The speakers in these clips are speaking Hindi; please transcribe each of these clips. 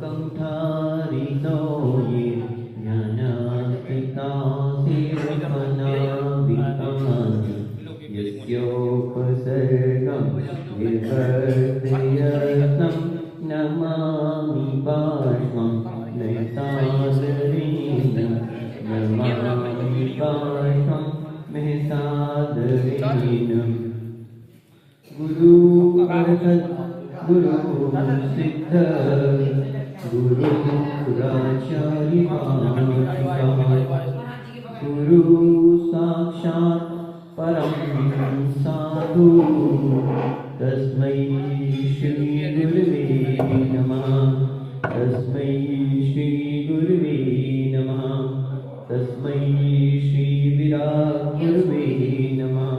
कंठारिनो ये ज्ञानामृतासेवनाभिधानं यस्योपसर्गं विवर्धयतं नमामि बाष्पं नैतादरेण नमामि बाष्पं महसादरेण गुरु अर्हत् गुरु सिद्ध गुरुराचार्य गुरु साक्षात् परम साधु तस्मै श्री गुरुवे नमः तस्मै श्री गुरुवे नमः तस्मै श्री विराट गुरुवे नमः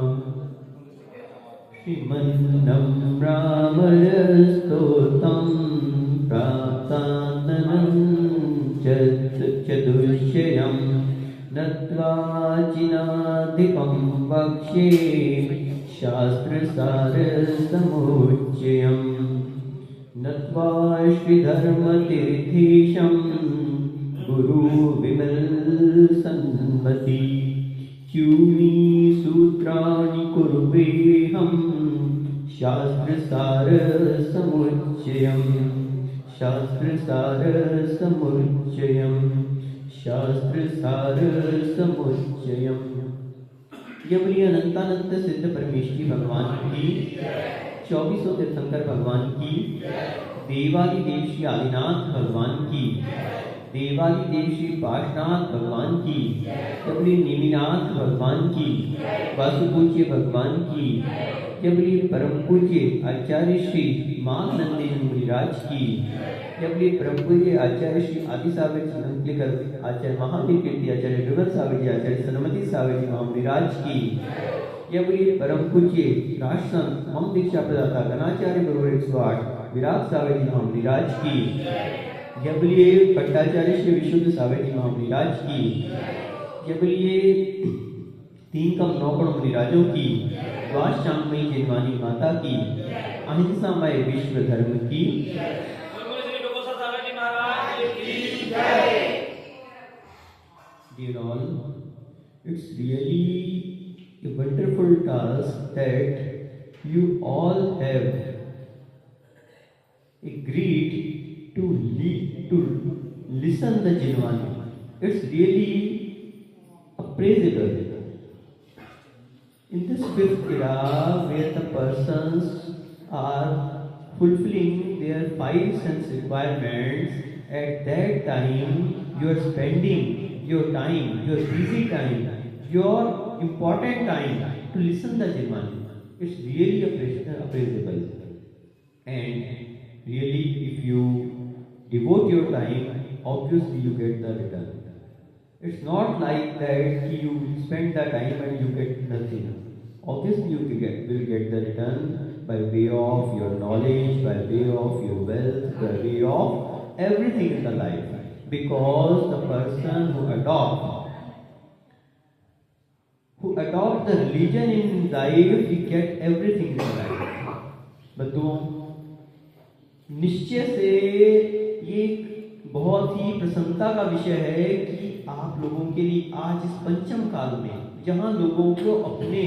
श्रीमन्नम्रामयस्तोत्रं प्राप्ताननं चतुष्ययं नत्वा जिनाधिपं वक्ष्ये शास्त्रसारसमुच्चयं नत्वा श्रीधर्मतीर्थीशं गुरुविमलसन्मति च्यूनि सूत्राणि कुर्वेऽहं शास्त्रसारसमुच्चयं शास्त्रसारसमुच्चयं शास्त्रसारसमुच्चयं। ये बोलिए अनंतानंत सिद्ध परमेश्वरी भगवान की, 2400 तीर्थंकर भगवान की, देवादि देव श्री आदिनाथ भगवान की, देवादि देव श्री पाशनाथ भगवान की, जबली निमिनाथ भगवान की, वासुपूज्य भगवान की, जबली परम पूज्य आचार्य श्री माघ नंदन मुनिराज की, जबली परम पूज्य आचार्य श्री आदि सागर जी आचार्य महावीर कीर्ति आचार्य विमल सागर जी आचार्य सनमति सागर जी महामुनिराज की, जबली परम पूज्य राष्ट्रसंत मम दीक्षा प्रदाता गणाचार्य गुरु 108 विराट सागर जी महामुनिराज की, जबलिए भट्टाचार्य श्री विशुद्ध सागर जी महामुनिराज की, जबलिए 3 कम 9 कण मुनिराजों की, द्वाश चांदमयी जिनवानी माता की, अहिंसामय विश्व धर्म की। Dear all, it's really a wonderful task that you all have agreed to listen the Jinwani. It's really appraisable. In this 5th era, where the persons are fulfilling their 5 sense requirements, at that time you are spending your time, your busy time, your important time to listen the Jinwani. It's really appraisable. And really, if you devote your time, obviously you get the return. It's not like that you spend the time and you get nothing. Obviously you will get the return by way of your knowledge, by way of your wealth, by way of everything in the life. Because the person who adopt the religion in life, he get everything in life. बंधुओं, निश्चय से ये बहुत ही प्रसन्नता का विषय है कि आप लोगों के लिए आज इस पंचम काल में, जहां लोगों को अपने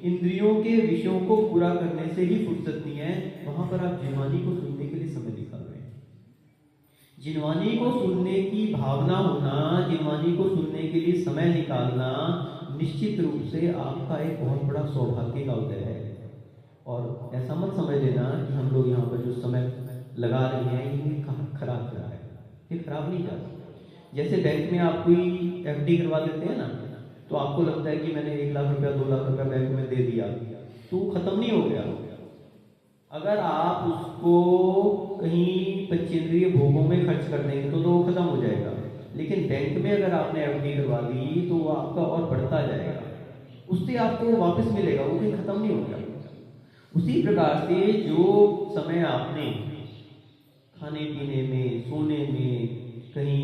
इंद्रियों के विषयों को पूरा करने से ही फुर्सत नहीं है, वहां पर आप जिनवानी को सुनने के लिए समय निकाल रहे हैं। जिनवानी को सुनने की भावना होना, जिनवानी को सुनने के लिए समय निकालना निश्चित रूप से आपका एक बहुत बड़ा सौभाग्य का उदय है। और ऐसा मत समझ लेना कि हम लोग यहाँ पर जो समय लगा रहे हैं ये खराब जा रहा है, ये खराब नहीं जा रहा। जैसे बैंक में आप कोई एफडी करवा देते हैं ना, तो आपको लगता है कि मैंने 1 लाख रुपया 2 लाख रुपया बैंक में दे दिया, तो खत्म नहीं हो गया। अगर आप उसको कहीं पंचेंद्रिय भोगों में खर्च कर देंगे तो वो खत्म हो जाएगा। लेकिन बैंक में अगर आपने एफडी करवा दी तो वो आपका और बढ़ता जाएगा, उससे आपको वापस मिलेगा, वो कहीं खत्म नहीं होगा। उसी प्रकार से जो समय आपने खाने पीने में, सोने में, कहीं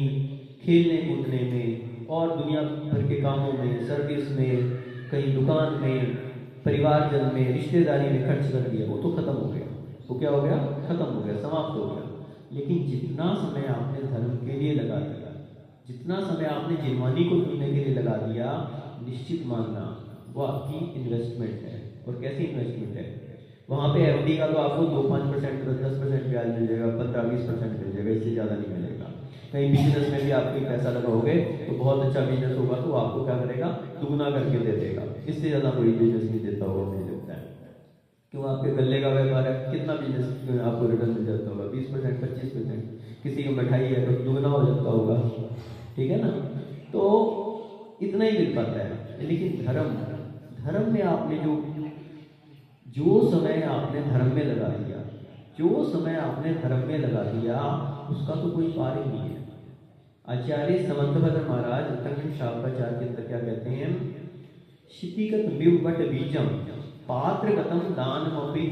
खेलने कूदने में और दुनिया भर के कामों में, सर्विस में, कहीं दुकान में, परिवारजन में, रिश्तेदारी में खर्च कर दिया, वो तो खत्म हो गया। वो क्या हो गया? खत्म हो गया, समाप्त हो गया। लेकिन जितना समय आपने धर्म के लिए लगा दिया, जितना समय आपने जिनवानी को चुनने के लिए लगा दिया, निश्चित मानना वो आपकी इन्वेस्टमेंट है। और कैसी इन्वेस्टमेंट है? वहाँ पे एफडी का तो आपको 2-5% 10% ब्याज मिल जाएगा, 15-20% मिल जाएगा, इससे ज़्यादा नहीं मिलेगा। कहीं बिजनेस में भी आप कोई पैसा लगाओगे तो बहुत अच्छा बिजनेस होगा तो आपको क्या करेगा, दुगना करके दे देगा। इससे ज़्यादा कोई बिजनेस नहीं देता होगा, मुझे लगता है। क्यों? आपके गले का व्यापार है, कितना बिजनेस आपको रिटर्न मिल जाता होगा? 20%, 25%। किसी की मिठाई है तो दुगना हो जाता होगा, ठीक है ना? तो इतना ही मिल पाता है। लेकिन धर्म में आपने जो समय आपने धर्म में लगा दिया, जो समय आपने धर्म में लगा दिया, उसका तो कोई पार ही नहीं है। आचार्य समंतभद्र महाराज उत्तराखंड शाखाचार के अंदर क्या कहते हैं? क्षितिगत विवट बीजम पात्रगतम दानमपि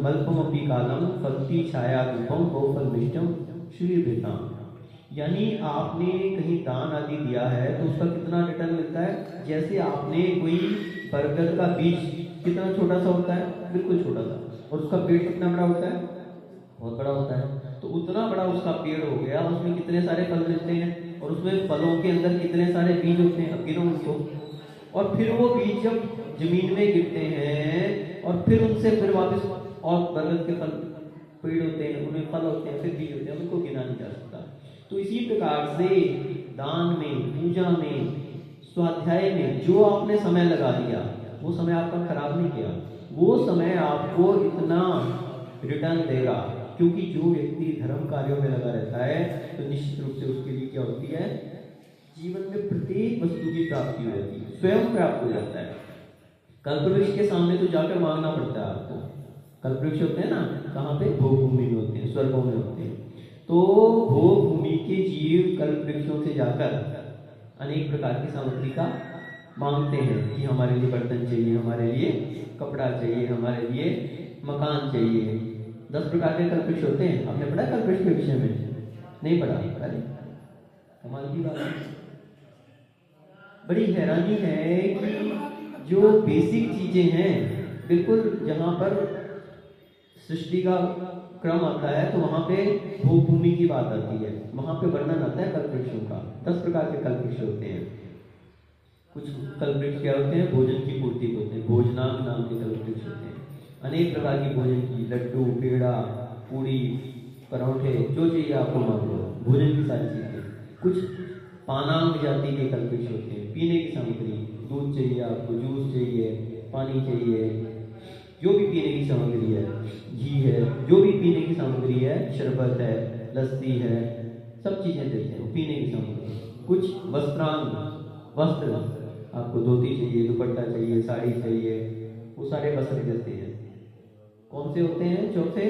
बल्पमपि कालम फलती छाया रूपम बहुफल मिष्टम श्रीभृताम। यानी आपने कहीं दान आदि दिया है तो उसका कितना रिटर्न मिलता है? जैसे आपने कोई बरगद का बीज, कितना छोटा सा होता है, बिल्कुल छोटा सा, और उसका पेड़ कितना बड़ा होता है? बहुत बड़ा होता है। तो उतना बड़ा उसका पेड़ हो गया, उसमें कितने सारे फल मिलते हैं, और उसमें फलों के अंदर कितने सारे बीज होते हैं, अब गिनो उनको। और फिर वो बीज जब जमीन में गिरते हैं और फिर उनसे फिर वापस और बरगद के फल पेड़ होते हैं, उनमें फल होते हैं, फिर बीज होते हैं, उनको गिना नहीं जा सकता। तो इसी प्रकार से दान में, पूजा में, स्वाध्याय में जो आपने समय लगा दिया, वो समय आपका खराब नहीं किया, वो समय आपको इतना रिटर्न देगा। क्योंकि जो व्यक्ति धर्म कार्यों में लगा रहता है तो निश्चित रूप से उसके लिए क्या होती है? जीवन में प्रत्येक वस्तु की प्राप्ति हो जाती है, स्वयं प्राप्त हो जाता है। कल्पवृक्ष के सामने तो जाकर मांगना पड़ता है आपको। कल्पवृक्ष होते हैं ना, कहाँ पे? भोग भूमि में होते हैं, स्वर्गों में होते हैं। तो भोग भूमि के जीव कल्पवृक्षों से जाकर अनेक प्रकार की सामग्री का मांगते हैं कि हमारे लिए बर्तन चाहिए, हमारे लिए कपड़ा चाहिए, हमारे लिए मकान चाहिए। 10 प्रकार के कल्पवृक्ष होते हैं। आपने पढ़ा कल्पवृक्ष के विषय में? नहीं पढ़ा? अरे कमाल की बात है। बड़ी हैरानी है कि जो बेसिक चीजें हैं, बिल्कुल जहां पर सृष्टि का क्रम आता है तो वहां पे भोग भूमि की बात आती है, वहां पे वर्णन आता है कल्पवृक्षों का। 10 प्रकार के कल्पवृक्ष होते हैं। कुछ कल्पवृक्ष क्या होते हैं? भोजन की पूर्ति होते हैं, भोजनांग नाम के कल्पवृक्ष होते हैं। अनेक प्रकार की भोजन की, लड्डू, पेड़ा, पूड़ी, परोठे, जो चाहिए आपको मांग लो, भोजन की सारी चीजें। कुछ पानांग जाति के कल्पवृक्ष होते हैं, पीने की सामग्री, दूध चाहिए आपको, जूस चाहिए, पानी चाहिए, जो भी पीने की सामग्री है, घी है, जो भी पीने की सामग्री है, शरबत है, लस्सी है, सब चीजें देते हैं पीने की सामग्री। कुछ वस्त्रांग, वस्त्र, आपको धोती चाहिए, दुपट्टा चाहिए, साड़ी चाहिए, वो सारे वस्त्र देते हैं। कौन से होते हैं? चौथे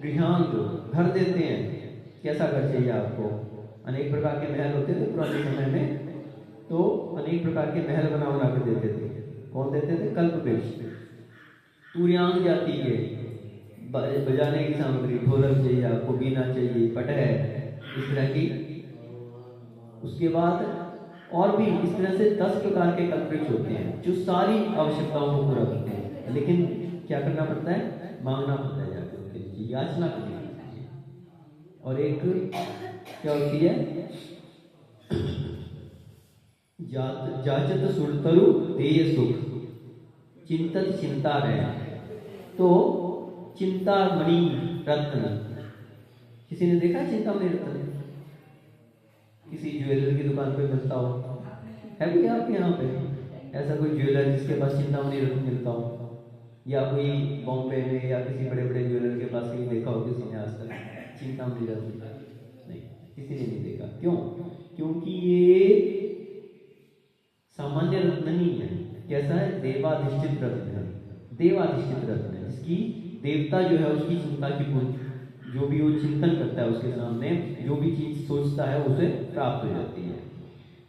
गृहांग, घर देते हैं। कैसा घर चाहिए आपको? अनेक प्रकार के महल होते थे पुराने समय में, तो अनेक प्रकार के महल बना के देते थे। कौन देते थे? कल्पवृक्ष। तुर्यांग जाति के बजाने की सामग्री, ढोलक चाहिए आपको, बीना चाहिए, पटह, इस तरह की। उसके बाद और भी इस तरह से 10 प्रकार के कल्पवृक्ष होते हैं जो सारी आवश्यकताओं को पूरा करते हैं। लेकिन क्या करना पड़ता है? मांगना पड़ता है जाकर उनके लिए, याचना करनी पड़ती है। और एक क्या होती है? जाचत सुरतरु देय सुख चिंतत चिंता रहे। तो चिंतामणि रत्न, किसी ने देखा चिंतामणि रत्न? किसी ज्वेलर की दुकान पे मिलता हो? है कोई आपके यहाँ पे ऐसा कोई ज्वेलर जिसके पास चिंतामणि रत्न मिलता हो? या कोई बॉम्बे में या किसी बड़े बड़े ज्वेलर के पास कहीं देखा हो किसी ने आज तक चिंतामणि रत्न? नहीं, किसी ने नहीं देखा। क्यों? क्योंकि ये सामान्य रत्न नहीं है। कैसा है? देवाधिष्ठित रत्न है। देवाधिष्ठित रत्न है, जिसकी देवता जो है उसकी चिंता की पूर्ति, जो भी वो चिंतन करता है उसके सामने जो भी चीज सोचता है उसे प्राप्त हो जाती है।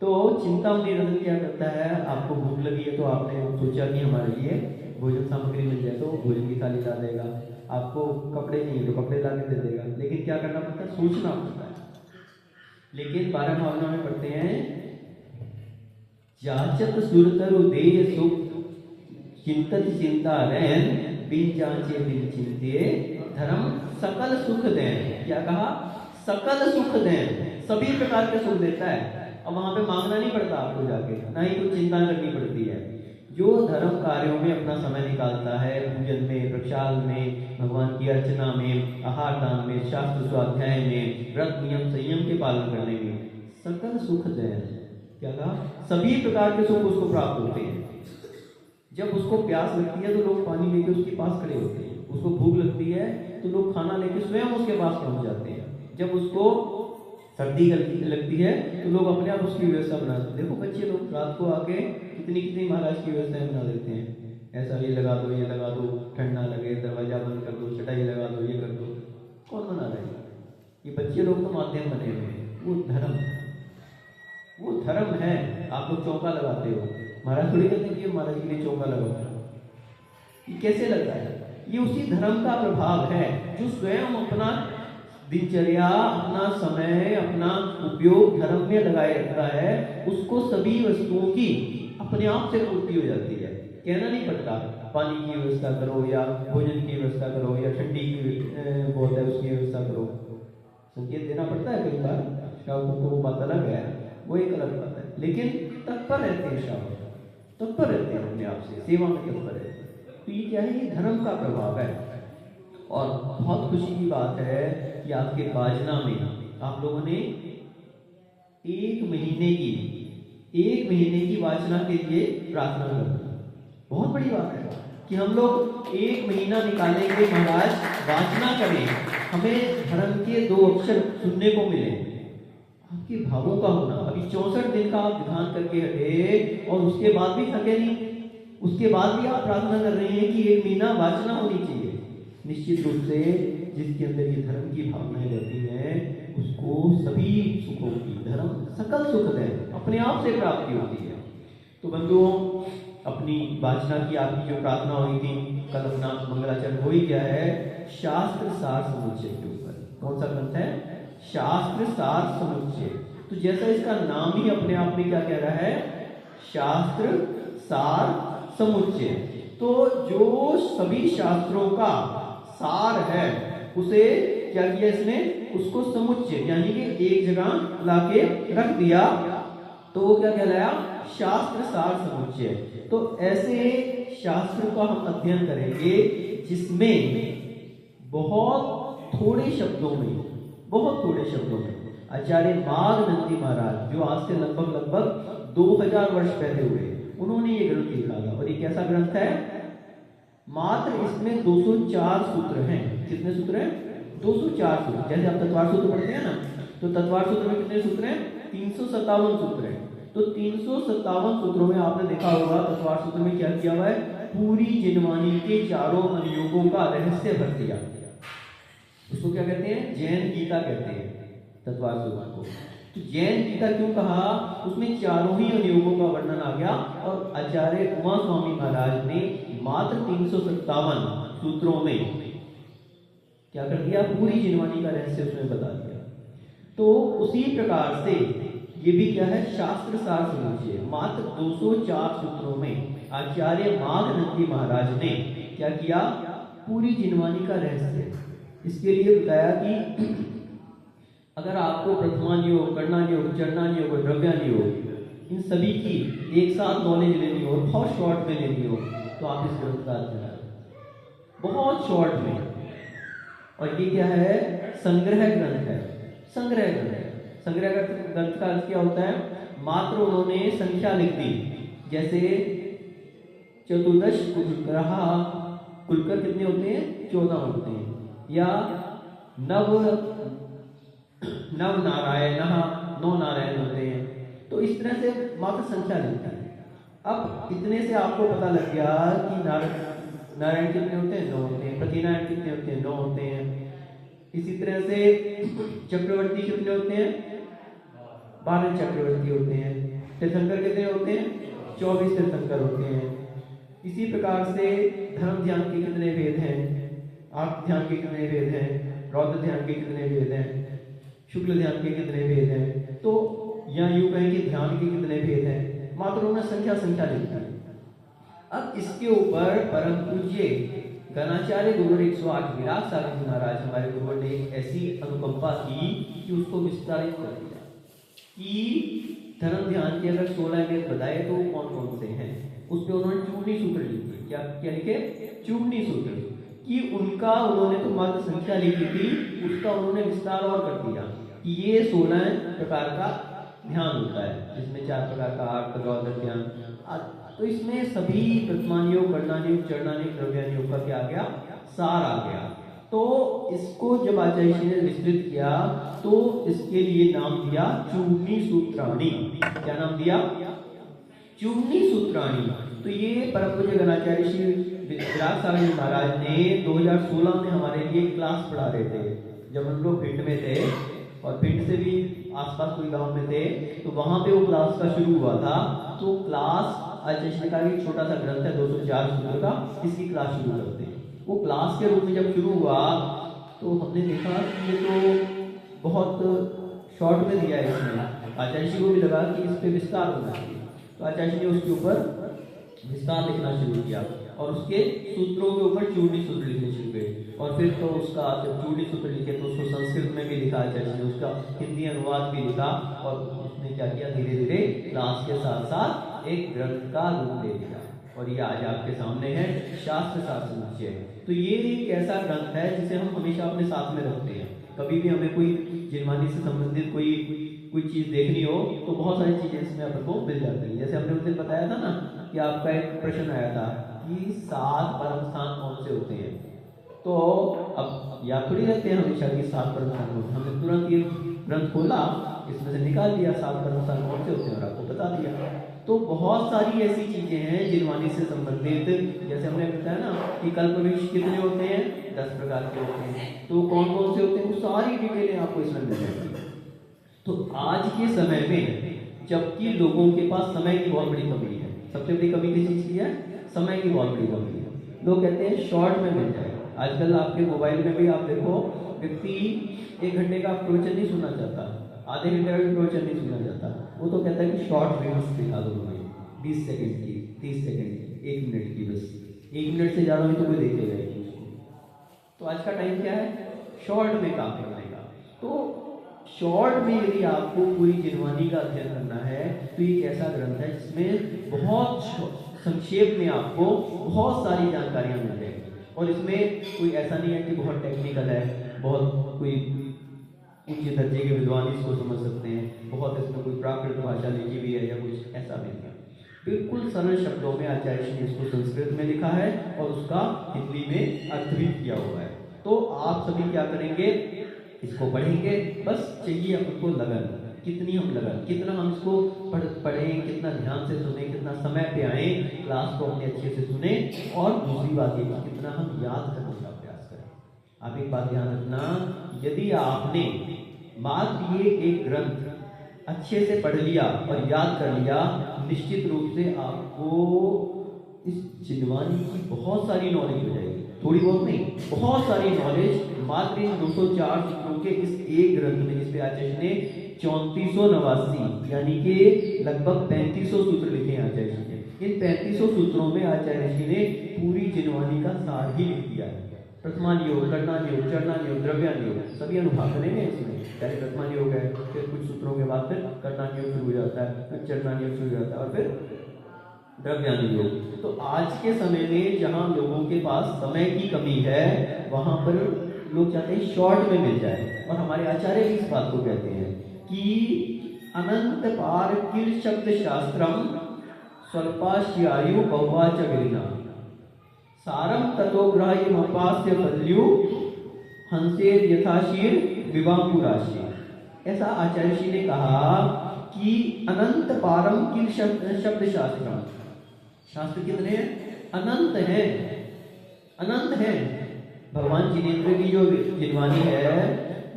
तो चिंतामणि रत्न क्या करता है? आपको भूख लगी है तो आपने सोचा कि हमारे लिए भोजन सामग्री मिल जाए, तो भोजन की थाली ला देगा। आपको कपड़े चाहिए तो कपड़े ला के दे देगा। लेकिन क्या करना पड़ता है? सोचना पड़ता है। लेकिन 12 भावना में पढ़ते हैं, जाचत सुरतरु देय सुख चिंतत चिंता रैन बिन जांचे बिन चिंते धर्म सकल सुख दें। क्या कहा? सकल सुख दें, सभी प्रकार के सुख देता है। अब वहां पे मांगना नहीं पड़ता आपको जाके, ना ही कुछ चिंता करनी पड़ती है। जो धर्म कार्यों में अपना समय निकालता है, पूजन में, प्रक्षाल में, भगवान की अर्चना में, आहार दान में, शास्त्र स्वाध्याय में, व्रत नियम संयम के पालन करने में, सकल सुख दें। क्या कहा? सभी प्रकार के सुख उसको प्राप्त होते हैं। जब उसको प्यास लगती है तो लोग पानी लेके उसके पास खड़े होते हैं, उसको भूख लगती है तो लोग खाना लेके स्वयं उसके पास पहुंच जाते हैं, जब उसको सर्दी लगती है तो लोग अपने आप उसकी व्यवस्था बनाते हैं। देखो बच्चे लोग रात को आके कितनी कितनी महाराज की व्यवस्थाएं बना देते हैं, ऐसा ये लगा दो, ये लगा दो, ठंड ना लगे, दरवाजा बंद कर दो, चटाई लगा दो, ये कर दो। कौन बना रहा है? ये बच्चे लोग तो माध्यम बने हुए हैं। वो धर्म है। आप लोग चौका लगाते हो, महाराज थोड़ी कहते हैं कि महाराज के लिए चौका लगाओ। ये कैसे लग रहा है? ये उसी धर्म का प्रभाव है जो स्वयं अपना दिनचर्या, अपना समय, अपना उपयोग धर्म में लगाए रखता है। उसको सभी वस्तुओं की अपने आप से पूर्ति हो जाती है। कहना नहीं पड़ता पानी की व्यवस्था करो या भोजन की व्यवस्था करो या ठंडी की बहुत है उसकी व्यवस्था करो। संकेत देना पड़ता है कई बार, श्रावकों को वो बात अलग है, वो एक अलग बात है, लेकिन तत्पर रहते हैं श्रावक, तत्पर रहते हैं अपने आप से, सेवा में तत्पर रहते हैं। तो ये क्या है? ये धर्म का प्रभाव है। और बहुत खुशी की बात है कि आपके बाजना में आप लोगों ने एक महीने की वाचना के लिए प्रार्थना कर दी। बहुत बड़ी बात है कि हम लोग एक महीना निकालेंगे, महाराज वाचना करें, हमें धर्म के 2 अक्षर सुनने को मिले। आपके भावों का होना। अभी 64 दिन का आप ध्यान करके हटे और उसके बाद भी थके नहीं, उसके बाद भी आप प्रार्थना कर रहे हैं कि 1 महीना वाचना होनी चाहिए। निश्चित रूप से जिसके अंदर ये धर्म की भावनाएं रहती हैं उसको सभी सुखों की, धर्म सकल सुख दें, अपने आप से प्राप्ति होती है। तो बंधुओं, अपनी वाचना की आपकी जो प्रार्थना हुई थी, कल अपना मंगलाचरण हो ही गया है शास्त्र सार समुच्चय के ऊपर। कौन सा ग्रंथ है? शास्त्र सार समुच्चय। तो जैसा इसका नाम ही अपने आप में क्या कह रहा है? शास्त्र सार समुच्चय। तो जो सभी शास्त्रों का सार है उसे क्या किया इसने? उसको समुच्चय यानी कि एक जगह लाके रख दिया, तो वो क्या कहलाया? शास्त्र सार समुच्चय। तो ऐसे शास्त्रों का हम अध्ययन करेंगे जिसमें बहुत थोड़े शब्दों में आचार्य माघनंदी महाराज, जो आज से लगभग 2000 वर्ष पहले हुए, उन्होंने ये ग्रंथ लिखा था। और ये कैसा ग्रंथ है? मात्र इसमें 204 सूत्र हैं। कितने सूत्र हैं? 204 सूत्र। जैसे आप तत्वार सूत्र पढ़ते हैं ना, तो तत्वार सूत्र में कितने सूत्र हैं? 357 सूत्र हैं। तो 357 सूत्रों में आपने देखा होगा तत्वार सूत्र में क्या किया हुआ है? पूरी जिनवानी के चारों अनुयोगों का रहस्य भर दिया। उसको क्या कहते हैं? जैन गीता कहते हैं तत्वार सूत्र को। तो जैन गीता क्यों कहा? उसमें चारों ही अनुयोगों का वर्णन आ गया। और आचार्य उमा स्वामी महाराज ने मात्र 357 सूत्रों में क्या कर दिया? पूरी जिनवानी का रहस्य उसमें बता दिया। तो उसी प्रकार से ये भी क्या है? शास्त्र सार समुच्चय। मात्र 204 सूत्रों में आचार्य माघनंदी महाराज ने क्या किया? पूरी जिनवानी का रहस्य इसके लिए बताया कि अगर आपको प्रथमान योग, कर्णान योग, चरणान योग और द्रव्यान योग, इन सभी की एक साथ नॉलेज लेनी हो, बहुत शॉर्ट में लेनी हो, तो आप इस ग्रंथ का अध्ययन करें, बहुत शॉर्ट में। और ये क्या है? संग्रह ग्रंथ है। संग्रह ग्रंथ का अर्थ क्या होता है? मात्र उन्होंने संख्या लिख दी, जैसे चतुर्दश कुलकर कितने होते हैं? 14 होते हैं। या नव नारायण 9 नारायण होते हैं। तो इस तरह से मात्र संख्या लिखता है। अब इतने से आपको पता लग गया कि नारायण कितने होते हैं? 9 होते हैं। प्रतिनारायण कितने होते हैं? 9 होते हैं। इसी तरह से चक्रवर्ती कितने होते हैं? 12 चक्रवर्ती होते हैं। तीर्थंकर कितने होते हैं? 24 तीर्थंकर होते हैं। इसी प्रकार से धर्म ध्यान के कितने भेद हैं? आर्थ ध्यान के कितने भेद हैं? रौद्र ध्यान के कितने भेद हैं? शुक्ल ध्यान के कितने भेद हैं? तो या यूं कहें कि ध्यान के कितने भेद हैं? मात्र उन्होंने संख्या लिखी है। अब इसके ऊपर परम पूज्य गणाचार्य गुरुवर 108 विराट सागर जी महाराज हमारे गुरुवर ने एक ऐसी अनुकंपा की कि उसको विस्तारित कर दिया कि धर्म ध्यान के अगर 16 वेद बताए तो कौन कौन से हैं, उस पर उन्होंने चूर्णी सूत्र लिखे। क्या क्या लिखे? चूर्णी सूत्र। कि उनका उन्होंने तो मात्र संख्या लिखी थी, उसका उन्होंने विस्तार और कर दिया कि ये 16 प्रकार का ध्यान होता है, जिसमें 4 प्रकार का आर्त गौधर ध्यान। तो इसमें सभी प्रथमान योग, करणान योग, चरणान योग, द्रव्यान योग का क्या आ गया? सार आ गया। तो इसको जब आचार्य जी ने विस्तृत किया तो इसके लिए नाम दिया चूर्णी सूत्राणी। क्या नाम दिया? चूर्णी सूत्राणी। तो ये परम पूज्य गणाचार्य श्री विराट सागर जी महाराज ने 2016 में हमारे लिए क्लास पढ़ा रहे थे, जब हम लोग भिंड में थे और भिंड से भी आसपास कोई गांव में थे, तो वहां पे वो क्लास का शुरू हुआ था। तो क्लास आचार्य जी का एक छोटा सा ग्रंथ है 204 सूत्र का, इसकी क्लास शुरू करते हैं। वो क्लास के रूप में जब शुरू हुआ तो हमने देखा कि ये तो बहुत शॉर्ट में दिया है इसमें। आचार्य जी को भी लगा कि इस पे विस्तार होना चाहिए, तो आचार्य जी ने उसके ऊपर विस्तार लिखना शुरू किया और उसके सूत्रों के ऊपर चूर्णी सूत्र लिखने शुरू किए। और फिर तो उसका जब चूर्णी सूत्र लिखे तो उसको संस्कृत में भी लिखा आचार्य जी ने, उसका हिंदी अनुवाद भी लिखा और उसने क्या किया, धीरे धीरे क्लास के साथ साथ एक ग्रंथ का रूप ले लिया। और ये आज आपके सामने है शास्त्र शास्त्र निश्चय। तो ये एक ऐसा ग्रंथ है जिसे हम हमेशा अपने साथ में रखते हैं। कभी भी हमें कोई जिनवानी से संबंधित कोई चीज देखनी हो तो बहुत सारी चीजें इसमें अपन को मिल जाती है। जैसे हमने उस दिन बताया था ना कि आपका एक प्रश्न आया था कि 7 परम स्थान कौन से होते हैं। तो अब याद थोड़ी रहते हैं हमेशा कि 7 परम स्थान होते हैं। हमने तुरंत ये ग्रंथ खोला, इसमें से निकाल दिया 7 परम स्थान कौन से होते हैं और आपको बता दिया। तो बहुत सारी ऐसी चीजें हैं जिनवानी से संबंधित, जैसे हमने बताया ना कि कल्प वृक्ष कितने होते हैं, 10 प्रकार के होते हैं। तो कौन कौन से होते हैं वो सारी डिटेलें आपको इसमें मिल जाएगी। तो आज के समय में जबकि लोगों के पास समय की बहुत बड़ी कमी है, सबसे बड़ी कमी किस चीज की है? समय की बहुत बड़ी कमी है। लोग कहते हैं शॉर्ट में मिल जाए। आजकल आपके मोबाइल में भी आप देखो, व्यक्ति 1 घंटे का प्रवचन नहीं सुनना चाहता, आधे घंटे का भी प्रवचन नहीं सुनना चाहता। वो तो कहता है कि शॉर्ट रील्स दिखा दो मुझे, 20 सेकंड की, 30 सेकंड की, 1 मिनट की, बस 1 मिनट से ज्यादा भी तो कोई देखेगा ही उसको। तो आज का टाइम क्या है? शॉर्ट में काम करने का। तो शॉर्ट में यदि आपको पूरी जिनवानी का अध्ययन करना है तो एक ऐसा ग्रंथ है जिसमें बहुत संक्षेप में आपको बहुत सारी जानकारियां मिल जाएंगी। और इसमें कोई ऐसा नहीं है कि बहुत टेक्निकल है, बहुत कोई ऊंचे दर्जे के विद्वान इसको समझ सकते हैं, बहुत इसमें कोई प्राकृत भाषा लिखी भी है या कुछ ऐसा नहीं है। बिल्कुल सरल शब्दों में आचार्य जी ने इसको संस्कृत में लिखा है और उसका हिंदी में अर्थ भी किया हुआ है। तो आप सभी क्या करेंगे? इसको पढ़ेंगे। बस चाहिए हमको लगन, कितनी हम लगन, कितना हम इसको पढ़ें, कितना ध्यान से सुने, कितना समय पे आए, क्लास को अपने अच्छे से सुने। और दूसरी बात ये कि कितना हम याद करने का प्रयास करें। आप एक बात ध्यान रखना, यदि आपने मात्र ये एक ग्रंथ अच्छे से पढ़ लिया और याद कर लिया, निश्चित रूप से आपको इस जिनवानी की बहुत सारी नॉलेज हो जाएगी। थोड़ी बहुत नहीं, बहुत सारी नॉलेज मात्र इन 204 सूत्रों के इस एक ग्रंथ में, जिसपे आचार्य ने 3489 यानी कि लगभग 3500 सूत्र लिखे हैं आचार्य जी ने। इन 3500 सूत्रों में आचार्य जी ने पूरी जिनवानी का सार ही लिख दिया है। प्रथमान योग, करणान योग, चरणान योग, द्रव्यान योग, सभी अनुभाग बनेंगे इसमें। पहले प्रथमान योग है, फिर कुछ सूत्रों के बाद फिर करणान योग शुरू हो जाता है, फिर चरणान योग शुरू हो जाता है और फिर द्रव्यान योग। तो आज के समय में जहां लोगों के पास समय की कमी है, वहां पर लोग चाहते हैं शॉर्ट में मिल जाए। और हमारे आचार्य भी इस बात को कहते हैं कि अनंत पार किल शब्द शास्त्रम स्वल्पाश्यायु बहुवाच विना सारम ततोग्राह्य मपास्य फल्यु हंसेर यथाशीर विवांकुराशि। ऐसा आचार्य जी ने कहा कि अनंत पारम किल शब्द शास्त्रम, शास्त्र कितने हैं? अनंत है, अनंत है। भगवान जिनेन्द्र की जो जिनवानी है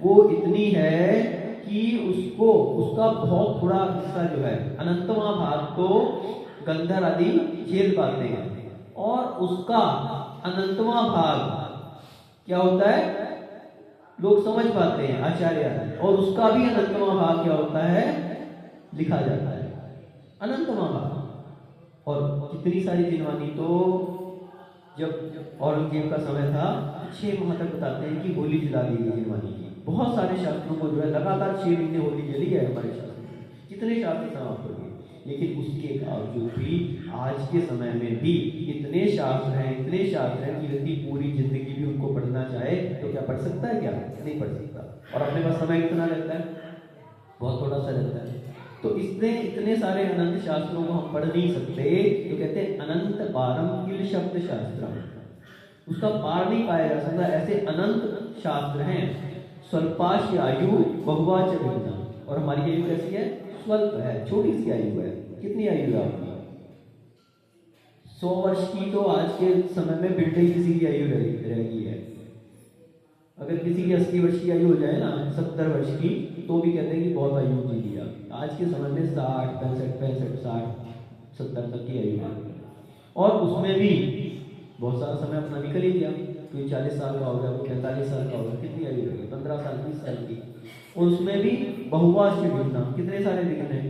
वो इतनी है कि उसको उसका बहुत थोड़ा हिस्सा जो है, अनंतवां भाग तो गंधर आदि झेल पाते हैं, और उसका अनंतवां भाग क्या होता है लोग समझ पाते हैं आचार्य आदि, और उसका भी अनंतवां भाग क्या होता है लिखा जाता है, अनंतवां भाग। और कितनी सारी जिनवानी तो जब औरंगजेब का समय था, 6 माह तक बताते हैं कि होली जला दी गई जलवानी की। बहुत सारे शास्त्रों को जो है लगातार 6 महीने होली जली है हमारे शास्त्र में, कितने शास्त्र समाप्त हो गए। लेकिन उसके बावजूद भी आज के समय में भी इतने शास्त्र हैं कि यदि पूरी जिंदगी भी उनको पढ़ना चाहे तो क्या पढ़ सकता है? क्या नहीं पढ़ सकता। और अपने पास समय कितना रहता है? बहुत थोड़ा सा रहता है। तो इसलिए इतने सारे अनंत शास्त्रों को हम पढ़ नहीं सकते। तो कहते हैं अनंत पारम किल शब्द शास्त्र, उसका पार नहीं पाया जा सकता। ऐसे अनंत शास्त्र हैं। स्वल्पाश आयु बहुवाच विद्या, और हमारी आयु कैसी है? स्वल्प है, छोटी सी आयु है। कितनी आयु है आपकी? 100 वर्ष की तो आज के समय में बिल्कुल ही किसी की आयु रहेगी है। अगर किसी की 80 वर्ष की आयु हो जाए ना, 70 वर्ष की, तो भी कहते हैं कि बहुत आयु जी लिया। आज के समय में 60, 65, 60, 70 तक की आयु है। और उसमें भी बहुत सारा समय अपना निकल ही गया। कोई 40 साल का होगा, कोई 45 साल का होगा, कितनी आयु रहेगी? 15 साल, 20 साल की। और उसमें भी बहुवार्ष विघ्न, कितने सारे विघ्न हैं।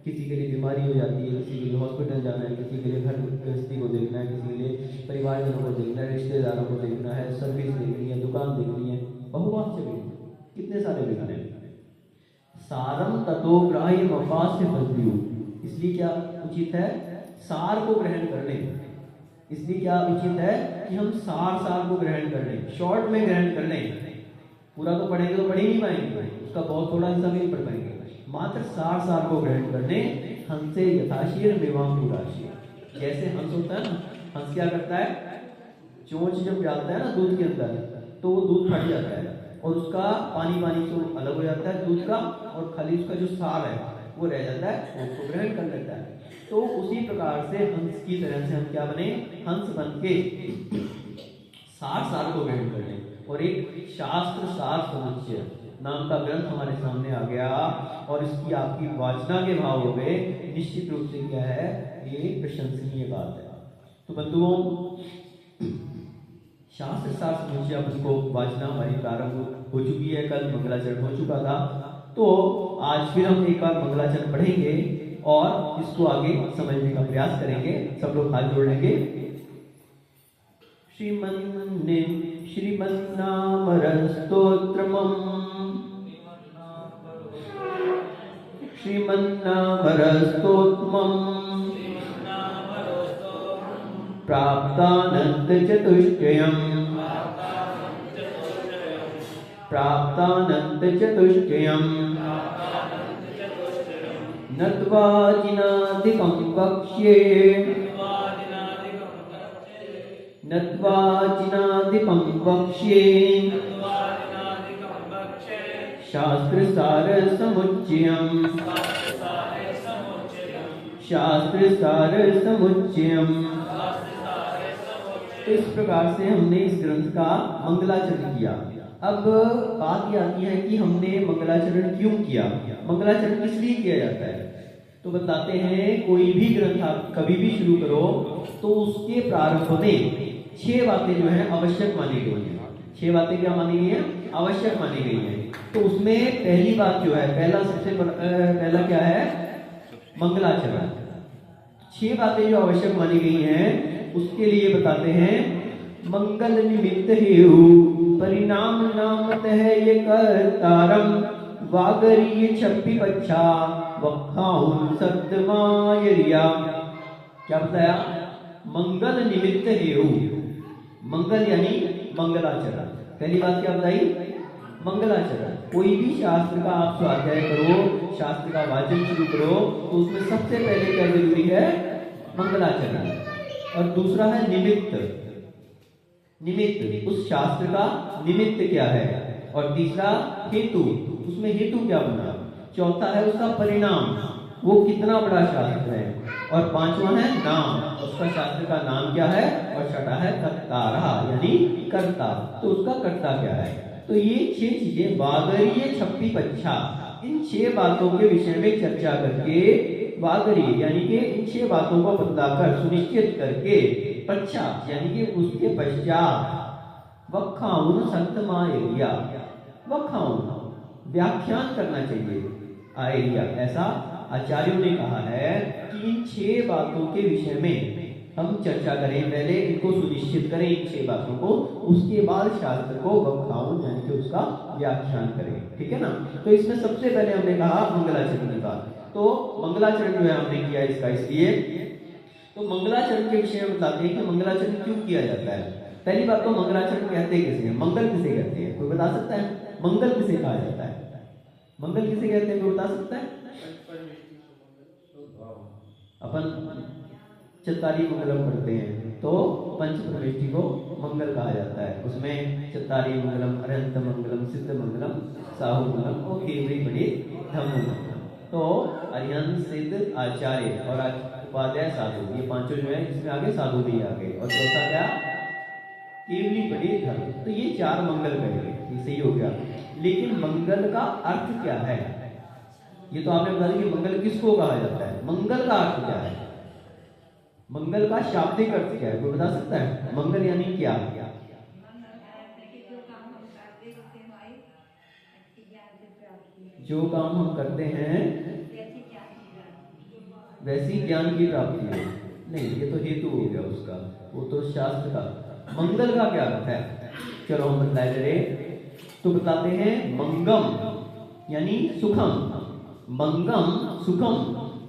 किसी के लिए बीमारी हो जाती है, किसी के लिए हॉस्पिटल जाना है, किसी के लिए घर गृहस्थी को देखना है, किसी के लिए परिवारजनों को देखना है, रिश्तेदारों को देखना है, सर्विस देखनी है, दुकान देखनी है। बहुवार्ष विघ्न, कितने सारे विघ्न हैं। सारम ततो ग्राह्य अपास्य फलव्यू, इसलिए क्या उचित है? सार को ग्रहण कर लें। इसलिए क्या उचित है कि हम सार को ग्रहण कर लें, शॉर्ट में ग्रहण कर लें। पूरा तो पढ़ेंगे तो पढ़ ही नहीं पाएंगे, उसका बहुत थोड़ा हिस्सा भी नहीं पढ़ पाएंगे। मात्र सार को ग्रहण कर लें। हंसे यथाशीर विवाह राशि, जैसे हंस होता है ना, हंस क्या करता है? चोंच जब डालता है ना दूध के अंदर, तो वो दूध फट जाता है और उसका पानी से अलग हो जाता है दूध का, और खाली उसका जो सार है वो रह जाता है, उसको ग्रहण कर लेता है। तो उसी प्रकार से हंस की तरह से हम क्या बने? हंस बन के सार को ग्रहण कर लें। और एक शास्त्र सार समुच्चय नाम का ग्रंथ हमारे सामने आ गया, और इसकी आपकी वाचना के भाव हो गए। निश्चित रूप से क्या है? ये प्रशंसनीय बात है। तो बंधुओं, शास्त्र सार समुच्चय अपन को वाचना हमारी प्रारंभ हो चुकी है। कल मंगलाचरण हो चुका था, तो आज फिर हम एक बार मंगलाचरण पढ़ेंगे और इसको आगे समझने का प्रयास करेंगे। सब लोग हाथ जोड़ लेंगे। श्रीमन्नामस्तोत्रमं प्राप्तानन्तचतुष्टयं नत्वा जिनादिकं वक्ष्ये शास्त्रसार समुच्चयम् इस प्रकार से हमने इस ग्रंथ का मंगलाचरण किया। अब बात ये आती है कि हमने मंगलाचरण क्यों किया? मंगलाचरण किस लिए किया जाता है? तो बताते हैं, कोई भी ग्रंथ आप कभी भी शुरू करो तो उसके प्रारंभ में 6 बातें जो है आवश्यक मानी गई हैं। 6 बातें क्या मानी गई हैं? आवश्यक मानी गई हैं। तो उसमें पहली बात जो है, पहला क्या है? मंगलाचरण। 6 बातें जो आवश्यक मानी गई हैं उसके लिए बताते हैं, मंगल निमित्त हेतु परिणाम नामतः ये कर्तारम वागरीय छप्पी बच्चा वक्खाउन सद्मायरिया। क्या बताया? मंगल निमित्त हेतु, मंगल यानी मंगलाचरण। पहली बात क्या बताई? मंगलाचरण। कोई भी शास्त्र का आप स्वाध्याय करो, शास्त्र का वाचन शुरू करो, तो उसमें सबसे पहले क्या जरूरी है? मंगलाचरण। और दूसरा है निमित्त। निमित्त, उस शास्त्र का निमित्त क्या है। और तीसरा हेतु, उसमें हेतु क्या बना। चौथा है उसका परिणाम, वो कितना बड़ा शास्त्र है। और पांचवा है नाम, उसका शास्त्र का नाम क्या है। और छठा है कर्तारः, यानी कर्ता, तो उसका कर्ता क्या है। तो ये 6 चीजें वागरीय छप्पी पच्छा, इन 6 बातों के विषय में चर्चा करके, वागरीय यानी कि इन 6 बातों को बतलाकर, सुनिश्चित करके, पच्छा यानी कि उसके पश्चात वक्खाउन संतमाएरिया, वक्खाउन व्याख्यान करना चाहिए। आएरिया, ऐसा आचार्यों ने कहा है कि इन 6 बातों के विषय में हम चर्चा करें, पहले इनको सुनिश्चित करें इन 6 बातों को, उसके बाद शास्त्र को वक्ताओं यानी कि उसका व्याख्यान करें, ठीक है ना। तो इसमें सबसे पहले हमने कहा मंगलाचरण की बात। तो मंगलाचरण जो है हमने किया इसका इसलिए, तो मंगलाचरण के विषय में बताते हैं कि मंगलाचरण क्यों किया जाता है। पहली बात तो मंगलाचरण कहते किसे हैं, मंगल किसे कहते हैं, कोई बता सकता है? मंगल किसे कहा जाता है, मंगल किसे कहते हैं, कोई बता सकता है? अपन चत्तारी मंगलम पढ़ते हैं तो पंच परमेष्टि को मंगल कहा जाता है। उसमें चत्तारी मंगलम, अरहंत मंगलम, सिद्ध मंगलम, साहु मंगलम और केवरी बड़े धम्म मंगलम। तो अरिहंत, सिद्ध, आचार्य और उपाध्याय साधु, ये पांचों जो है, इसमें आगे साधु भी आ गए, और चौथा क्या, केवली बड़े धर्म। तो ये 4 मंगल कहेंगे, ये सही हो गया। लेकिन मंगल का अर्थ क्या है, ये तो आपने बता दिया कि मंगल किसको कहा जाता है। मंगल का अर्थ क्या है, मंगल का शाब्दिक अर्थ क्या है, कोई बता सकता है? मंगल यानी क्या? जो काम हम करते हैं वैसी ज्ञान की प्राप्ति है। नहीं, ये तो हेतु हो गया उसका, वो तो शास्त्र का। मंगल का क्या अर्थ है, चलो हम बतलाए करें। तो बताते हैं मंगम यानी सुखम, मंगम सुखम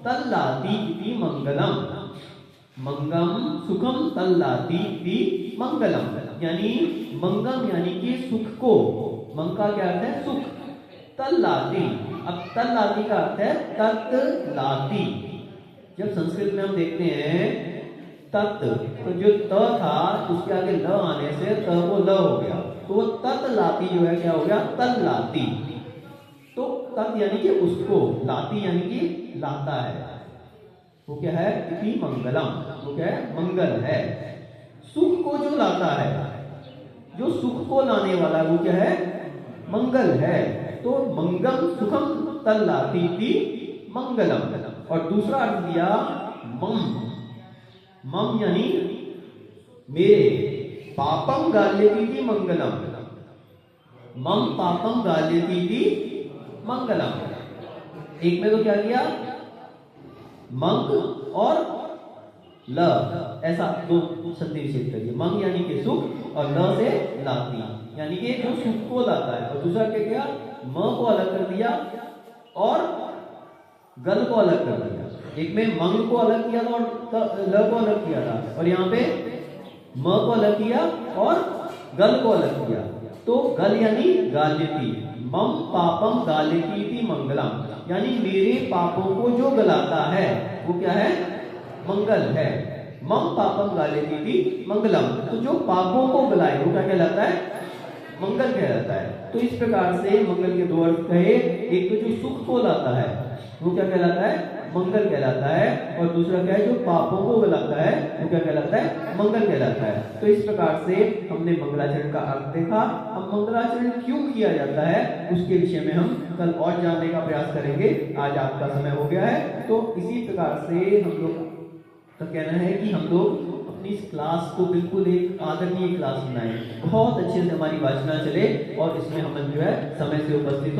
तल्लाति इति मंगलम, मंगम सुखम तल्लाति इति मंगलम। यानी मंगम यानी कि सुख को, मंग का क्या अर्थ है, सुख, तल्लाति, अब तल्लाति का अर्थ है तत्लाति। जब संस्कृत में हम देखते हैं तत्, तो जो त था उसके आगे ल आने से त वो ल हो गया, तो वो तत्लाति जो है क्या हो गया, तल्लाति। तो तत् यानी कि उसको, लाति यानी कि लाता है, वो क्या है, इति मंगलम, वो क्या है, मंगल है। सुख को जो लाता है, जो सुख को लाने वाला है, वो क्या है, मंगल है। तो मंगल सुखम तल्लाति इति मंगलम। और दूसरा अर्थ दिया मम, मम यानी मेरे, पापम गाल्यति इति मंगलम, मम पापम गाल्यति इति मंगलम। एक में तो क्या किया, मंग और ल, ऐसा दो संधि विच्छेद करिए, मंग यानी कि सुख और ल से लाती, यानी कि जो सुख को लाता है। और दूसरा क्या किया, म को अलग कर दिया और गल को अलग कर दिया। एक में मंग को अलग किया था और ल को अलग किया था, और यहाँ पे म को अलग किया और गल को अलग किया। तो गल यानी गाल्यति, मम पापम गाल्यति इति मंगलम, यानी मेरे पापों को जो गलाता है वो क्या है, मंगल है। मम पापम गाल्यति इति मंगलम, तो जो पापों को गलाए वो क्या कहलाता है, मंगल कहलाता है। तो इस प्रकार से मंगल के 2 अर्थ कहे, एक तो जो सुख को लाता है वो क्या कहलाता है, मंगल कहलाता है, और दूसरा क्या है, जो पापों को गलाता है वो क्या कहलाता है, मंगल कहलाता है। तो इस प्रकार से हमने मंगलाचरण का अर्थ देखा। अब मंगलाचरण क्यों किया जाता है उसके विषय में हम कल और जानने का प्रयास करेंगे। आज आपका समय हो गया है, तो इसी प्रकार से हम लोग का कहना है कि हम लोग अपनी इस क्लास को बिल्कुल एक आदरणीय क्लास बनाएं, बहुत अच्छे से हमारी वाचना चले और इसमें हम जो है समय से उपस्थित हो।